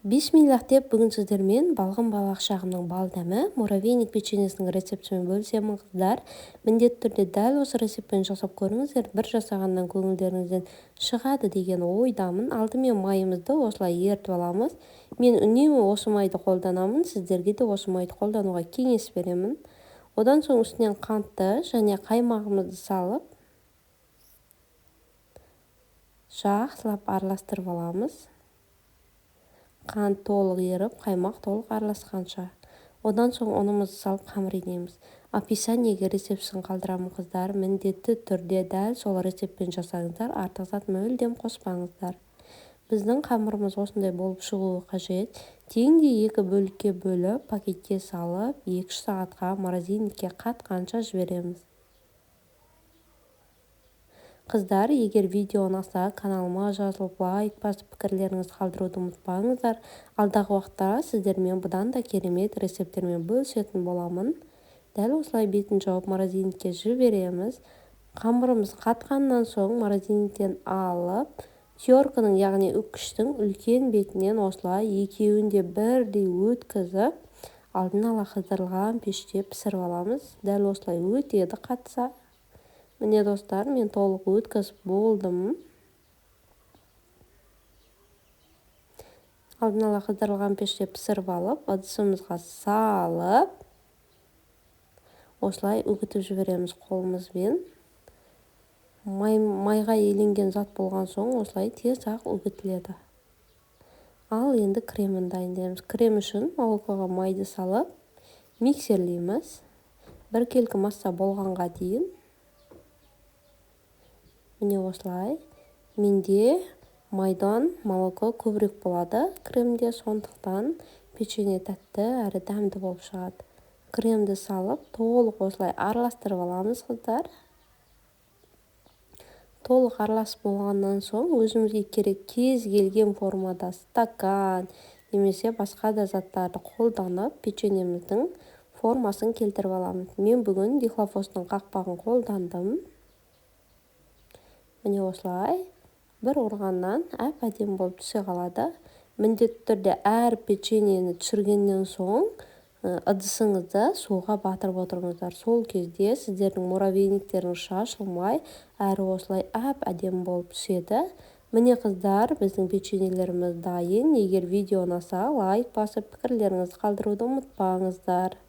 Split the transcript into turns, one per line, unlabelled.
Бисмиллах деп бүгін сіздермен балғын балақ шағымның бал дәмі муравейник печеньесінің рецептімен бөлісемін қыздар. Міндетті түрде дәл осы рецептпен жасап көріңіздер, бір жасағаннан көңілдеріңізден шығады деген ойдамын. Алдымен майымызды осылай ерітіп аламыз. Мен үнемі осы майды қолданамын, сіздерге де осы майды қолдануға кеңес беремін. Одан соң үстінен қантты және қаймағымызды салып жақсылап араластырып аламыз. Қант толық еріп, қаймақ толық араласқанша. Одан соң ұнымызды салып қамыр илейміз. Описаниеге рецептісін қалдырамын қыздар. Міндетті түрде дәл сол рецептпен жасаңыздар, артық зат мүлдем қоспаңыздар. Біздің қамырымыз осындай болып шығуы қажет. Теңдей 2 бөлікке бөліп, пакетке салып, 2 сағатқа морозильникке қатқанша жібереміз. Қыздар, егер видео ұнаса, каналыма жазылып, лайк басып, пікірлеріңізді қалдыруды ұмытпаңыздар. Алдағы уақытта сіздермен бұдан да керемет рецептермен бөлісетін боламын. Дәл осылай бетін жауып морозильникке жібереміз. Қамырымыз қатқаннан соң морозильниктен алып, терканың, яғни үккіштің үлкен бетінен осылай екеуін де бірдей өткізіп, алдын ала қыздырылған пеште пісіріп аламыз. Дәл осылай өтеді қатса. Міне достар, мен толық өткізіп болдым. Алдын ала қыздырылған пеште пісіріп алып, ыдысымызға салып, осылай үгітіп жібереміз қолымызбен. Майға еленген зат болған соң осылай тез-ақ үгітіледі. Ал енді кремін дайындаймыз. Крем үшін молокоға майды салып, миксерлейміз. 1 келкі масса болғанға дейін. Міне осылай. Менде майдан молоко көбірек болады кремде, сондықтан печенье тәтті әрі дәмді болып шығады. Кремді салып, толық осылай араластырып аламыз қыздар. Толық араласып болғаннан соң өзімізге керек кез келген формада стакан немесе басқа да заттарды қолданып печеньеміздің формасын келтіріп аламыз. Мен бүгін дихлофостың қақпағын қолдандым. Міне осылай бір ұрғаннан әп-әдемі болып түсе қалады. Міндетті түрде әр печеньені түсіргеннен соң ыдысыңызды суға батырып отырыңыздар. Сол кезде сіздердің муравейниктеріңіз шашылмай, әрі осылай әп-әдемі болып түседі. Міне қыздар, біздің печеньелеріміз дайын. Егер видео ұнаса, лайк басып, пікірлеріңізді қалдыруды ұмытпаңыздар.